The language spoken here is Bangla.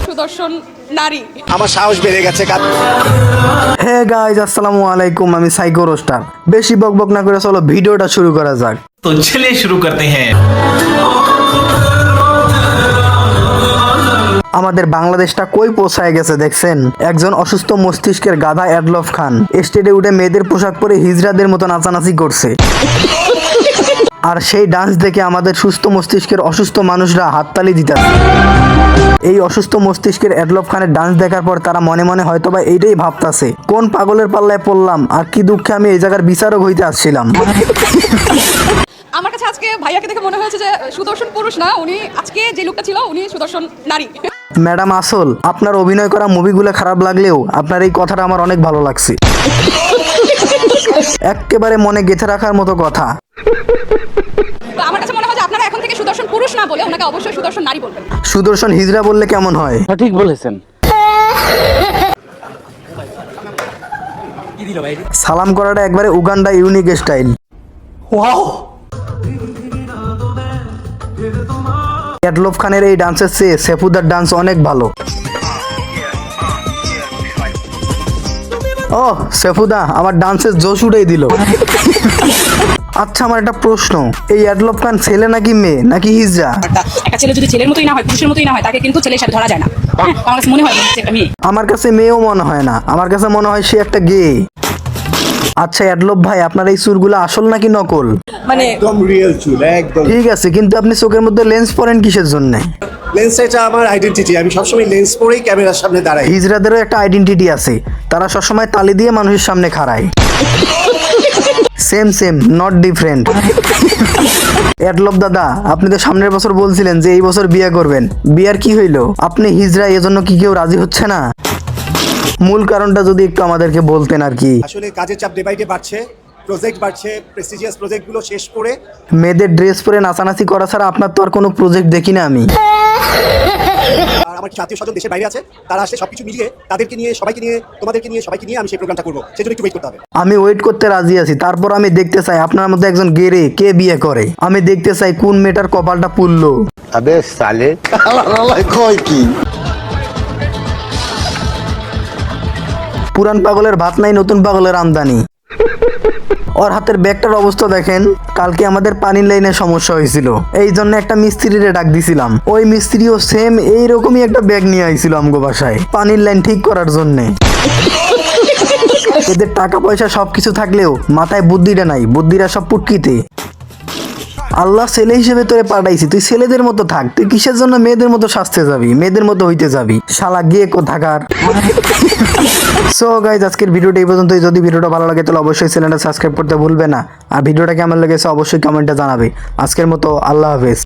সুদর্শন নারী। আমার সাহস বেড়ে গেছে। হে গাইজ, আসসালামু আলাইকুম। আমি সাইকো রোস্টার। বেশি বকবক না করে চলো ভিডিওটা শুরু করা যাক। तो चलिए शुरू करते हैं। আমাদের বাংলাদেশটা কই পৌঁছায় গেছে দেখছেন? একজন অসুস্থ মস্তিষ্কের গাধা এডলফ খান স্টেজে উঠে মেয়েদের পোশাক পরে হিজড়াদের মতো নাচানাচি করছে। আর সেই ডান্স দেখে আমাদের সুস্থ মস্তিষ্কের অসুস্থ মানুষরা হাততালি দিতেছে। এই অসুস্থ মস্তিষ্কের এডলফ খানের ডান্স দেখার পর তারা মনে মনে হয়তোবা এইটাই ভাবতাছে, কোন পাগলের পাল্লায় পড়লাম আর কি দুঃখে আমি এই জায়গার বিচারক হইতে আসছিলাম। আমার কাছে আজকে ভাইয়াকে দেখে মনে হয়েছে যে সুদর্শন পুরুষ না, উনি আজকে যে লুকটা ছিল উনি সুদর্শন নারী। ম্যাডাম আসল, আপনার অভিনয় করা মুভিগুলো খারাপ লাগলেও আপনার এই কথাটা আমার অনেক ভালো লাগছে। একেবারে মনে গেঁথে রাখার মতো কথা। তো আমার কাছে মনে হয় যে আপনারা এখন থেকে সুদর্শন পুরুষ না বলে ওনাকে অবশ্যই সুদর্শন নারী বলবেন। সুদর্শন হিজড়া বললে কেমন হয়? ঠিক বলেছেন। সালাম করাটা একবারে উগান্ডা ইউনিক স্টাইল। এডলফ খানের এই ডান্সের চেয়ে সেফুদার ডান্স অনেক ভালো। ও সেফুদা আমার ডান্সের জোশ উঠেই দিল। আচ্ছা, আমার একটা প্রশ্ন, এই এডলফ খান ছেলে নাকি মেয়ে নাকি হিজড়া? একটা ছেলে যদি ছেলের মতোই না হয়, পুরুষের মতোই না হয়, তাকে কিন্তু ছেলের সাথে ধরা যায় না। আমার কাছে মনে হয় সে একটা মেয়ে। আমার কাছে মেয়েও মনে হয় না, আমার কাছে মনে হয় সে একটা গে। আচ্ছা এডলফ ভাই, আপনার এই চুলগুলো আসল নাকি নকল? মানে একদম রিয়েল চুল, একদম। ঠিক আছে, কিন্তু আপনি চোখের মধ্যে লেন্স পরেন কিসের জন্য? লেন্স এটা আমার আইডেন্টিটি, আমি সবসময় লেন্স পরেই ক্যামেরার সামনে দাঁড়াই। হিজড়াদেরও একটা আইডেন্টিটি আছে, তারা সবসময় তালি দিয়ে মানুষের সামনে খাড়ায়। Same same, not different. Adolf দাদা, আপনি তো সামনের বছর বলছিলেন যে এই বছর বিয়ে করবেন, বিয়ার কি হইলো? আপনি হিজড়া, এজন্য কি কেউ রাজি হচ্ছে না? মূল কারণটা যদি একটু আমাদেরকে বলতেন আর কি। আসলে কাজের চাপ ডে বাই ডে বাড়ছে, প্রজেক্ট বাড়ছে, প্রেস্টিজিয়াস প্রজেক্টগুলো শেষ করে মেয়েদের ড্রেস পরে নাচানাচি করা ছাড়া আপনার তো আর কোনো প্রজেক্ট দেখি না আমি। আর আমার আত্মীয় স্বজন দেশের বাইরে আছে, তারা আসলে সবকিছু মিলিয়ে তাদেরকে নিয়ে, সবাইকে নিয়ে, তোমাদেরকে নিয়ে, সবাইকে নিয়ে আমি সেই প্রোগ্রামটা করবো, সেজন্য একটু ওয়েট করতে হবে। আমি ওয়েট করতে রাজি আছি, তারপর আমি দেখতে চাই আপনার মধ্যে একজন গেরে কে বিয়ে করে। আমি দেখতে চাই কোন মেয়েটার কপালটা পুড়লো। अबे साले কয় কি? পুরান পাগলের ভাত নাই, নতুন পাগলের আমদানি। ওর হাতের ব্যাগটার অবস্থা দেখেন। কালকে আমাদের পানির লাইনে সমস্যা হয়েছিল, এই জন্য একটা মিস্ত্রিরে ডাক দিছিলাম। ওই মিস্ত্রিও সেম এইরকমই একটা ব্যাগ নিয়ে আইছিল আমগো বাসায় পানির লাইন ঠিক করার জন্য। এদের টাকা পয়সা সবকিছু থাকলেও মাথায় বুদ্ধিটা নাই, বুদ্ধিটা সব পুটকিতে। আল্লাহ ছেলে হিসেবে তোরে পাঠাইছি, তুই ছেলেদের মতো থাক, তুই কিসের জন্য মেয়েদের মতো সাজতে যাবি, মেয়েদের মতো হইতে যাবি? শালা গিয়ে কোথাকার। সো গাইজ, আজকের ভিডিওটা এই পর্যন্তই। যদি ভিডিওটা ভালো লাগে তাহলে অবশ্যই চ্যানেলটা সাবস্ক্রাইব করতে ভুলবে না, আর ভিডিওটা কেমন লেগেছে অবশ্যই কমেন্টে জানাবে। আজকের মতো আল্লাহ হাফেজ।